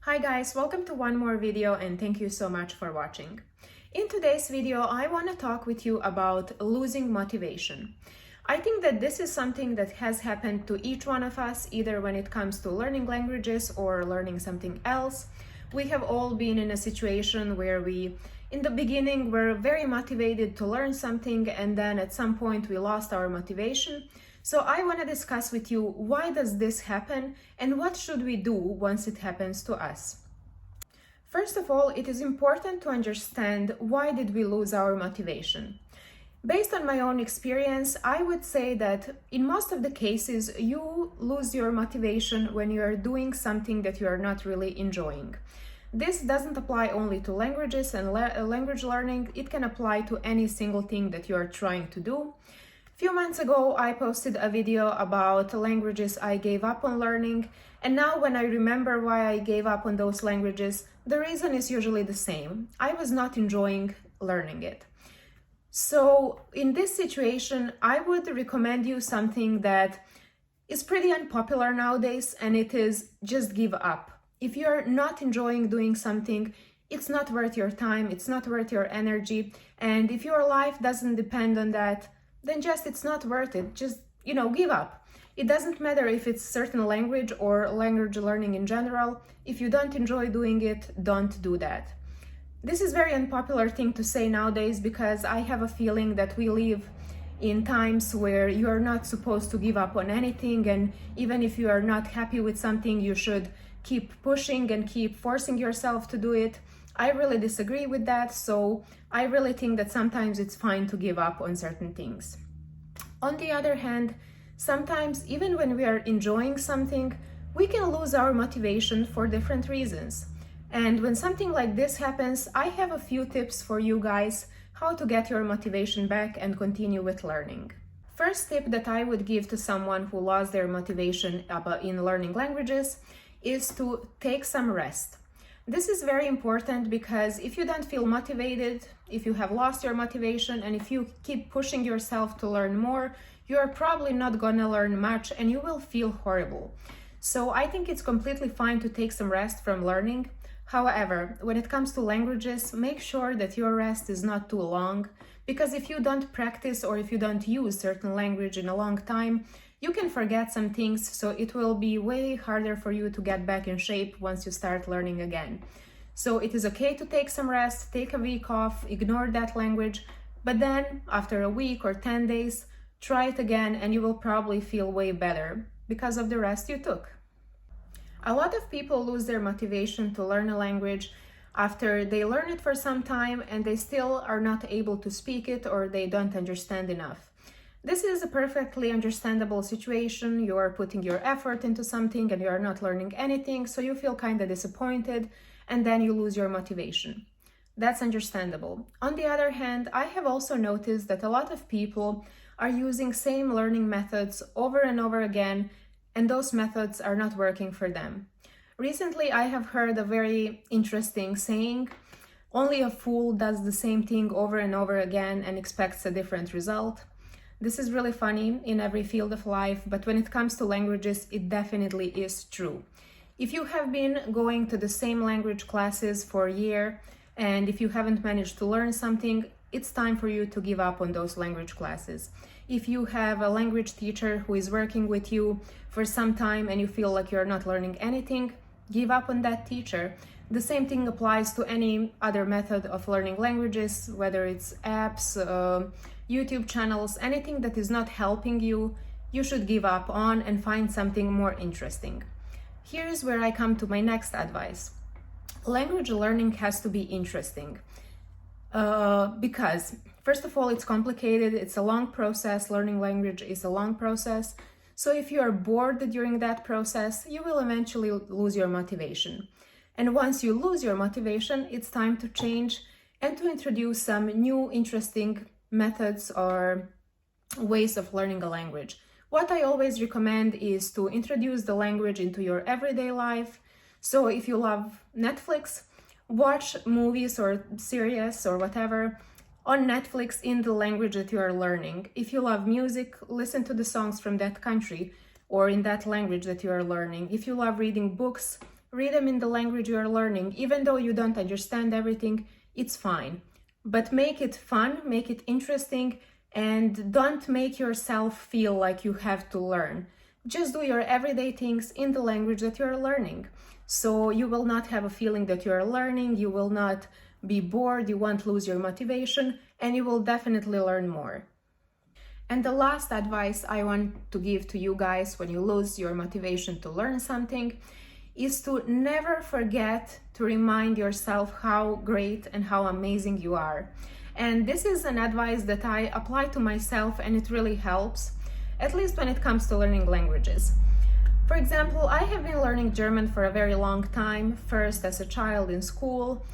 Hi guys, welcome to one more video and thank you so much for watching. In today's video, I want to talk with you about losing motivation. I think that this is something that has happened to each one of us, either when it comes to learning languages or learning something else. We have all been in a situation where we, in the beginning, were very motivated to learn something, and then at some point we lost our motivation. So I want to discuss with you, why does this happen and what should we do once it happens to us? First of all, it is important to understand why did we lose our motivation. Based on my own experience, I would say that in most of the cases, you lose your motivation when you are doing something that you are not really enjoying. This doesn't apply only to languages and language learning, it can apply to any single thing that you are trying to do. A few months ago, I posted a video about languages I gave up on learning, and now when I remember why I gave up on those languages, the reason is usually the same. I was not enjoying learning it. So in this situation, I would recommend you something that is pretty unpopular nowadays, and it is just give up. If you're not enjoying doing something, it's not worth your time, it's not worth your energy, and if your life doesn't depend on that, then just it's not worth it. Just, give up. It doesn't matter if it's certain language or language learning in general. If you don't enjoy doing it, don't do that. This is a very unpopular thing to say nowadays because I have a feeling that we live in times where you are not supposed to give up on anything, and even if you are not happy with something, you should keep pushing and keep forcing yourself to do it. I really disagree with that, so I really think that sometimes it's fine to give up on certain things. On the other hand, sometimes even when we are enjoying something, we can lose our motivation for different reasons. And when something like this happens, I have a few tips for you guys how to get your motivation back and continue with learning. First tip that I would give to someone who lost their motivation in learning languages is to take some rest. This is very important because if you don't feel motivated, if you have lost your motivation, and if you keep pushing yourself to learn more, you are probably not gonna learn much and you will feel horrible. So I think it's completely fine to take some rest from learning. However, when it comes to languages, make sure that your rest is not too long, because if you don't practice or if you don't use certain language in a long time, you can forget some things, so it will be way harder for you to get back in shape once you start learning again. So it is okay to take some rest, take a week off, ignore that language, but then after a week or 10 days, try it again and you will probably feel way better because of the rest you took. A lot of people lose their motivation to learn a language after they learn it for some time and they still are not able to speak it or they don't understand enough. This is a perfectly understandable situation. You are putting your effort into something and you are not learning anything, so you feel kind of disappointed and then you lose your motivation. That's understandable. On the other hand, I have also noticed that a lot of people are using same learning methods over and over again, and those methods are not working for them. Recently, I have heard a very interesting saying, only a fool does the same thing over and over again and expects a different result. This is really funny in every field of life, but when it comes to languages, it definitely is true. If you have been going to the same language classes for a year, and if you haven't managed to learn something, it's time for you to give up on those language classes. If you have a language teacher who is working with you for some time and you feel like you're not learning anything, give up on that teacher. The same thing applies to any other method of learning languages, whether it's apps, YouTube channels, anything that is not helping you, you should give up on and find something more interesting. Here's where I come to my next advice. Language learning has to be interesting because, first of all, it's complicated, it's a long process, learning language is a long process. So if you are bored during that process, you will eventually lose your motivation. And once you lose your motivation, it's time to change and to introduce some new interesting methods or ways of learning a language. What I always recommend is to introduce the language into your everyday life. So if you love Netflix, watch movies or series or whatever on Netflix in the language that you are learning. If you love music, listen to the songs from that country or in that language that you are learning. If you love reading books, read them in the language you are learning. Even though you don't understand everything, it's fine. But make it fun, make it interesting, and don't make yourself feel like you have to learn. Just do your everyday things in the language that you're learning. So you will not have a feeling that you're learning, you will not be bored, you won't lose your motivation, and you will definitely learn more. And the last advice I want to give to you guys when you lose your motivation to learn something is to never forget to remind yourself how great and how amazing you are. And this is an advice that I apply to myself, and it really helps, at least when it comes to learning languages. For example, I have been learning German for a very long time, first as a child in school,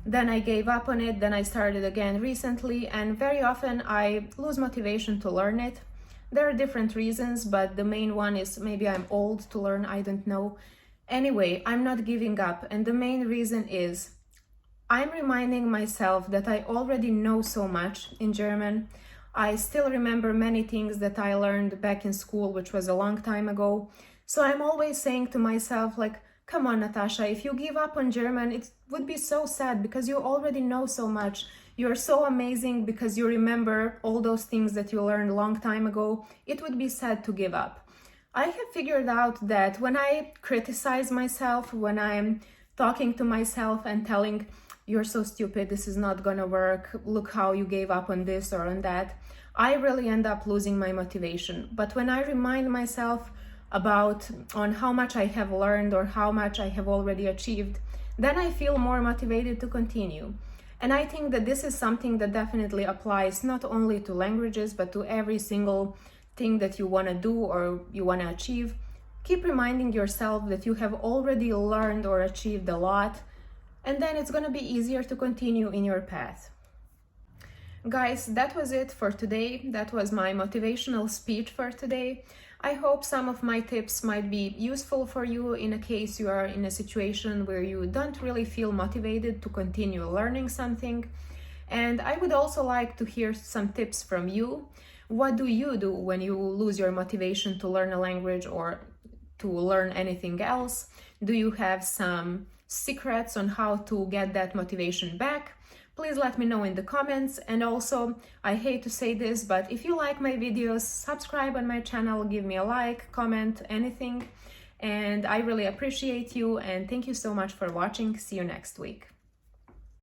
then I gave up on it, then I started again recently, and very often I lose motivation to learn it. There are different reasons, but the main one is maybe I'm old to learn, I don't know. Anyway, I'm not giving up, and the main reason is I'm reminding myself that I already know so much in German. I still remember many things that I learned back in school, which was a long time ago. So I'm always saying to myself, like, come on, Natasha, if you give up on German, it would be so sad because you already know so much. You're so amazing because you remember all those things that you learned a long time ago. It would be sad to give up. I have figured out that when I criticize myself, when I'm talking to myself and telling, you're so stupid, this is not gonna work, look how you gave up on this or on that, I really end up losing my motivation. But when I remind myself about on how much I have learned or how much I have already achieved, then I feel more motivated to continue. And I think that this is something that definitely applies not only to languages, but to every single thing that you want to do or you want to achieve. Keep reminding yourself that you have already learned or achieved a lot, and then it's going to be easier to continue in your path. Guys, that was it for today. That was my motivational speech for today. I hope some of my tips might be useful for you in a case you are in a situation where you don't really feel motivated to continue learning something. And I would also like to hear some tips from you. What do you do when you lose your motivation to learn a language or to learn anything else? Do you have some secrets on how to get that motivation back? Please let me know in the comments. And also, I hate to say this, but if you like my videos, subscribe on my channel, give me a like, comment, anything. And I really appreciate you, and thank you so much for watching. See you next week.